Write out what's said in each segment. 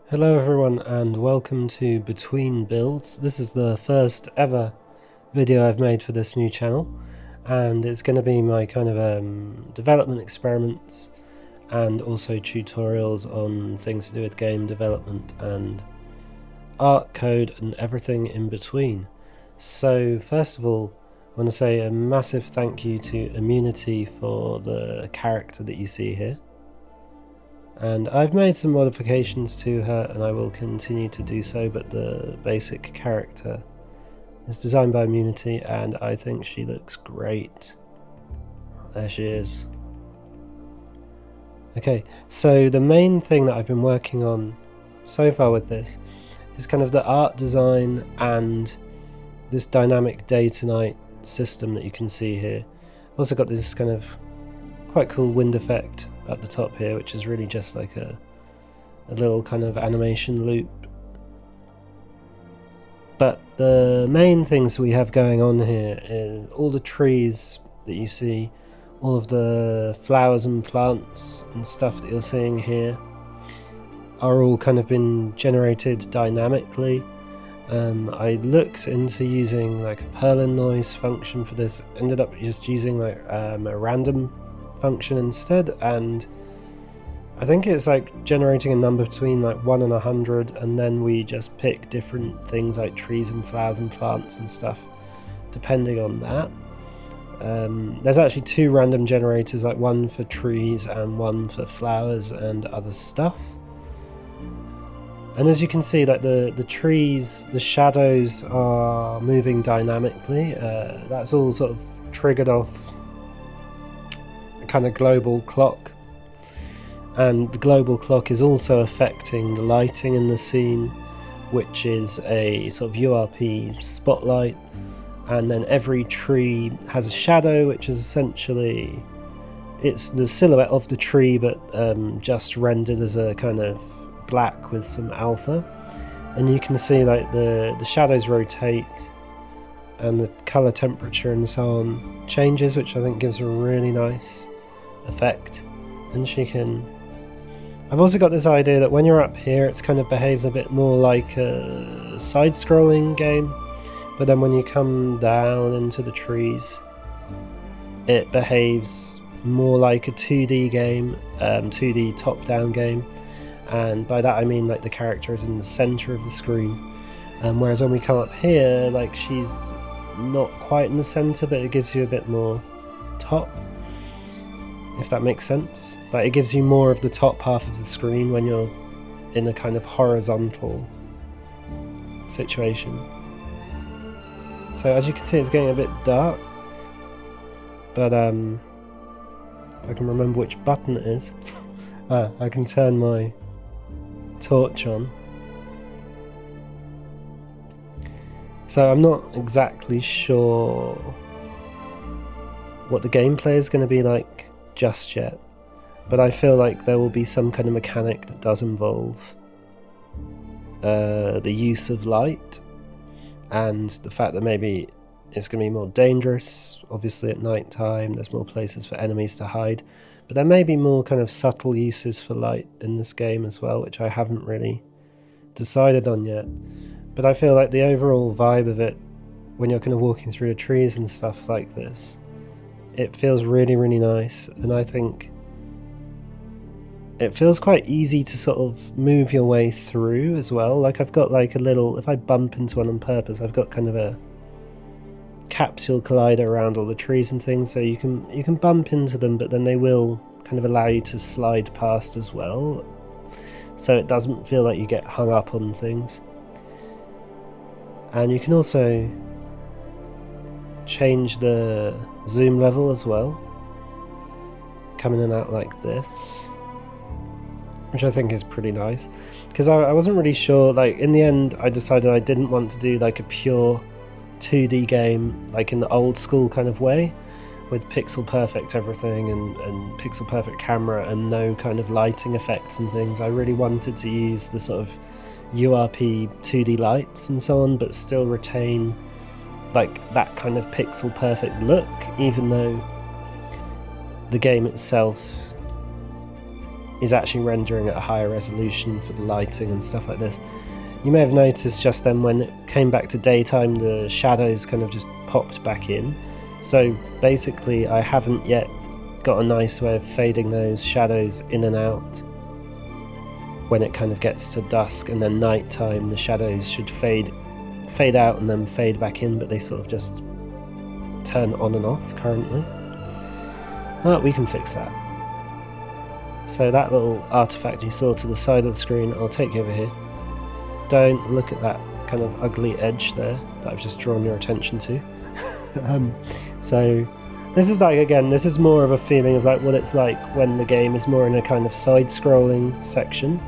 Hello everyone and welcome to Between Builds. This is the first ever video I've made for this new channel, and it's going to be my kind of development experiments and also tutorials on things to do with game development and art, code and everything in between. So first of all, I want to say a massive thank you to Immunity for the character that you see here. And I've made some modifications to her and I will continue to do so, but the basic character is designed by Immunity and I think she looks great. There she is. Okay, so the main thing that I've been working on so far with this is kind of the art design and this dynamic day to night system that you can see here. I've also got this kind of quite cool wind effect at the top here, which is really just like a little kind of animation loop. But the main things we have going on here is all the trees that you see, all of the flowers and plants and stuff that you're seeing here are all kind of been generated dynamically. I looked into using like a Perlin noise function for this, ended up just using like a random function instead, and I think it's like generating a number between like 1 and 100, and then we just pick different things like trees and flowers and plants and stuff depending on that. There's actually 2 random generators, like one for trees and one for flowers and other stuff. And as you can see, like the trees, the shadows are moving dynamically. That's all sort of triggered off kind of global clock, and the global clock is also affecting the lighting in the scene, which is a sort of URP spotlight, and then every tree has a shadow, which is essentially it's the silhouette of the tree but just rendered as a kind of black with some alpha. And you can see like the shadows rotate and the color temperature and so on changes, which I think gives a really nice effect. And I've also got this idea that when you're up here it kind of behaves a bit more like a side-scrolling game, but then when you come down into the trees it behaves more like a 2D game, 2D top-down game, and by that I mean like the character is in the center of the screen, whereas when we come up here, like she's not quite in the center, but it gives you a bit more top, if that makes sense. Like it gives you more of the top half of the screen when you're in a kind of horizontal situation. So as you can see, it's getting a bit dark, but I can remember which button it is. I can turn my torch on. So I'm not exactly sure what the gameplay is going to be like just yet, but I feel like there will be some kind of mechanic that does involve the use of light, and the fact that maybe it's going to be more dangerous. Obviously at night time there's more places for enemies to hide, but there may be more kind of subtle uses for light in this game as well, which I haven't really decided on yet. But I feel like the overall vibe of it, when you're kind of walking through the trees and stuff like this, it feels really, really nice, and I think it feels quite easy to sort of move your way through as well. Like I've got like a little, if I bump into one on purpose, I've got kind of a capsule collider around all the trees and things, so you can bump into them, but then they will kind of allow you to slide past as well, so it doesn't feel like you get hung up on things. And you can also change the zoom level as well, coming in and out like this, which I think is pretty nice, because I wasn't really sure. Like in the end I decided I didn't want to do like a pure 2D game like in the old school kind of way, with pixel perfect everything and pixel perfect camera and no kind of lighting effects and things. I really wanted to use the sort of URP 2D lights and so on, but still retain like that kind of pixel perfect look, even though the game itself is actually rendering at a higher resolution for the lighting and stuff like this. You may have noticed just then when it came back to daytime, the shadows kind of just popped back in. So basically I haven't yet got a nice way of fading those shadows in and out when it kind of gets to dusk, and then nighttime the shadows should fade out and then fade back in, but they sort of just turn on and off currently. But we can fix that. So that little artifact you saw to the side of the screen, I'll take you over here. Don't look at that kind of ugly edge there that I've just drawn your attention to. So this is like, again, this is more of a feeling of like what it's like when the game is more in a kind of side-scrolling section.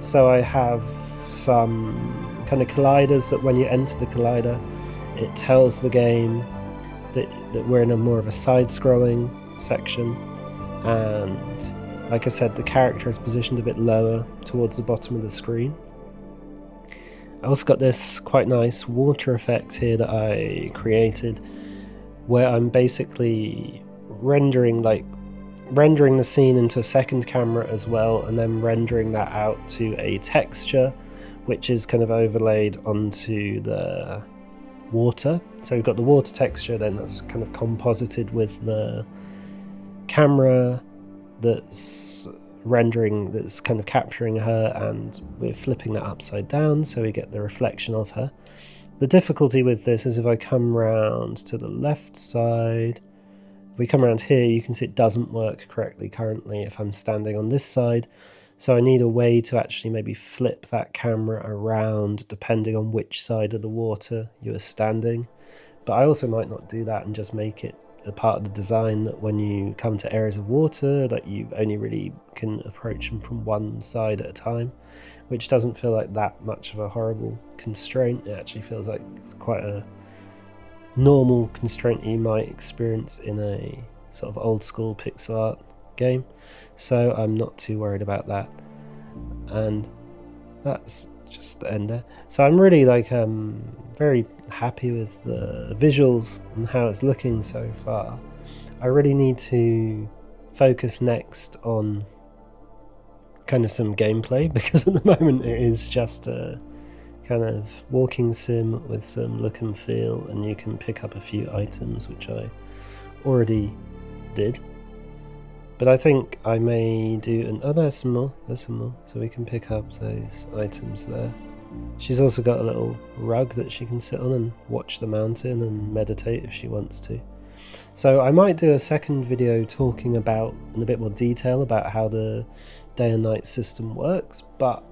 So I have some kind of colliders that when you enter the collider, it tells the game that we're in a more of a side-scrolling section. And like I said, the character is positioned a bit lower towards the bottom of the screen. I also got this quite nice water effect here that I created, where I'm basically rendering the scene into a second camera as well, and then rendering that out to a texture which is kind of overlaid onto the water. So we've got the water texture, then that's kind of composited with the camera that's rendering, that's kind of capturing her, and we're flipping that upside down so we get the reflection of her. The difficulty with this is if I come round to the left side, if we come around here, you can see it doesn't work correctly currently if I'm standing on this side. So I need a way to actually maybe flip that camera around depending on which side of the water you are standing. But I also might not do that and just make it a part of the design that when you come to areas of water that you only really can approach them from one side at a time, which doesn't feel like that much of a horrible constraint. It actually feels like it's quite a normal constraint you might experience in a sort of old school pixel art game. So I'm not too worried about that. And that's just the end there. So I'm really very happy with the visuals and how it's looking so far. I really need to focus next on kind of some gameplay, because at the moment it is just a kind of walking sim with some look and feel, and you can pick up a few items, which I already did. But I think I may do there's some more, so we can pick up those items there. She's also got a little rug that she can sit on and watch the mountain and meditate if she wants to. So I might do a second video talking about, in a bit more detail, about how the day and night system works, but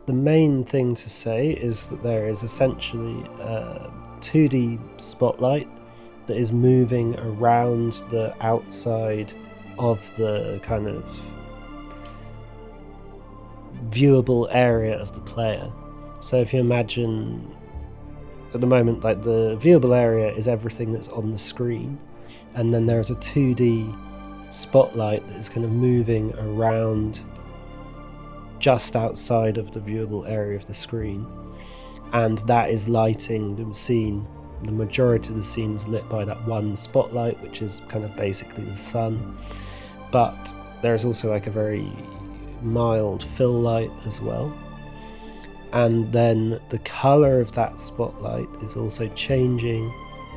the main thing to say is that there is essentially a 2D spotlight that is moving around the outside of the kind of viewable area of the player. So if you imagine at the moment, like, the viewable area is everything that's on the screen, and then there's a 2D spotlight that is kind of moving around just outside of the viewable area of the screen, and that is lighting the scene. The majority of the scene is lit by that one spotlight, which is kind of basically the sun, but there's also like a very mild fill light as well. And then the colour of that spotlight is also changing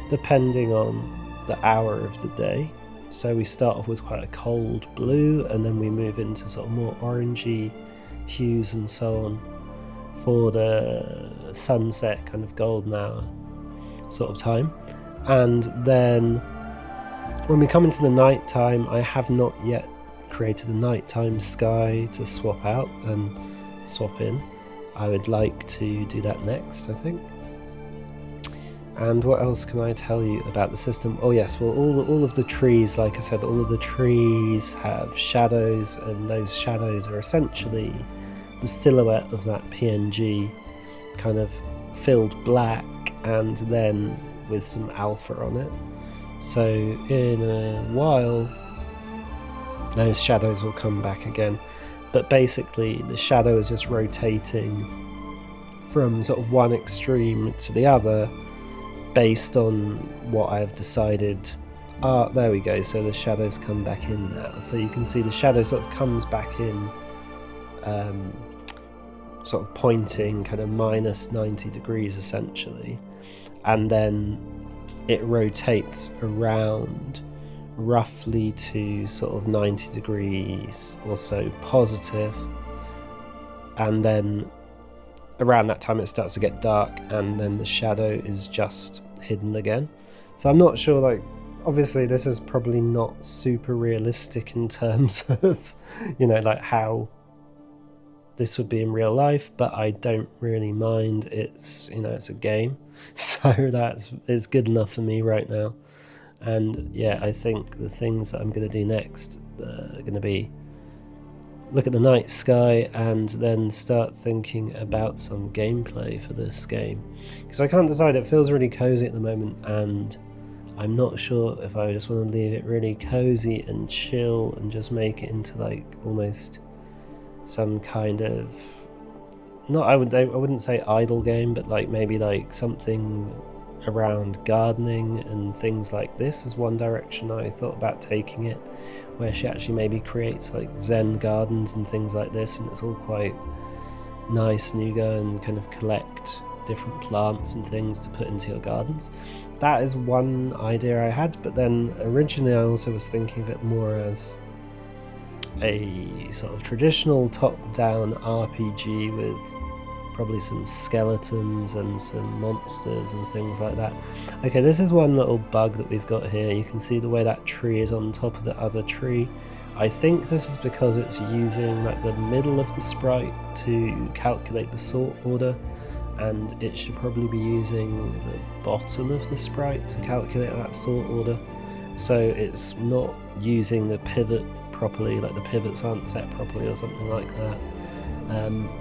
depending on the hour of the day. So we start off with quite a cold blue, and then we move into sort of more orangey hues and so on for the sunset, kind of golden hour sort of time. And then when we come into the night time, I have not yet created a nighttime sky to swap out and swap in. I would like to do that next, I think. And what else can I tell you about the system? Oh yes, well, all of the trees, like I said, all of the trees have shadows, and those shadows are essentially the silhouette of that PNG, kind of filled black and then with some alpha on it. So in a while those shadows will come back again, but basically the shadow is just rotating from sort of one extreme to the other based on what I've decided. There we go, so the shadows come back in now. So you can see the shadow sort of comes back in sort of pointing kind of minus 90 degrees essentially, and then it rotates around roughly to sort of 90 degrees or so positive, and then around that time it starts to get dark, and then the shadow is just hidden again. So I'm not sure, like, obviously this is probably not super realistic in terms of, you know, like how this would be in real life, but I don't really mind. It's, you know, it's a game, so it's good enough for me right now. And yeah, I think the things that I'm going to do next are going to be look at the night sky and then start thinking about some gameplay for this game, because I can't decide. It feels really cozy at the moment, and I'm not sure if I just want to leave it really cozy and chill and just make it into like almost some kind of, not, I wouldn't say idle game, but like maybe like something around gardening and things like this is one direction I thought about taking it, where she actually maybe creates like Zen gardens and things like this, and it's all quite nice, and you go and kind of collect different plants and things to put into your gardens. That is one idea I had, but then originally I also was thinking of it more as a sort of traditional top-down RPG with probably some skeletons and some monsters and things like that. Okay, this is one little bug that we've got here. You can see the way that tree is on top of the other tree. I think this is because it's using like the middle of the sprite to calculate the sort order, and it should probably be using the bottom of the sprite to calculate that sort order. So it's not using the pivot properly, like the pivots aren't set properly or something like that.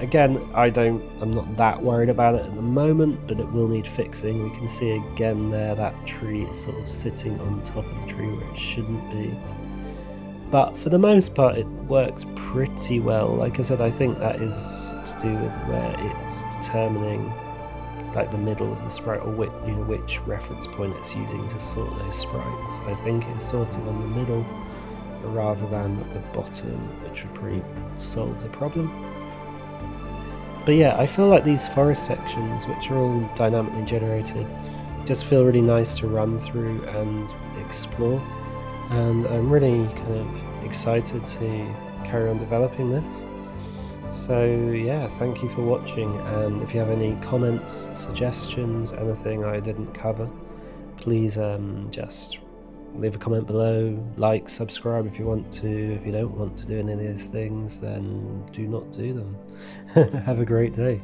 Again, I'm not that worried about it at the moment, but it will need fixing. We can see again there that tree is sort of sitting on top of the tree where it shouldn't be. But for the most part it works pretty well. Like I said, I think that is to do with where it's determining like the middle of the sprite, or which reference point it's using to sort those sprites. I think it's sorting on the middle rather than at the bottom, which would probably solve the problem. But yeah, I feel like these forest sections, which are all dynamically generated, just feel really nice to run through and explore, and I'm really kind of excited to carry on developing this. So yeah, thank you for watching, and if you have any comments, suggestions, anything I didn't cover, please just leave a comment below, like, subscribe if you want to. If you don't want to do any of these things, then do not do them. Have a great day.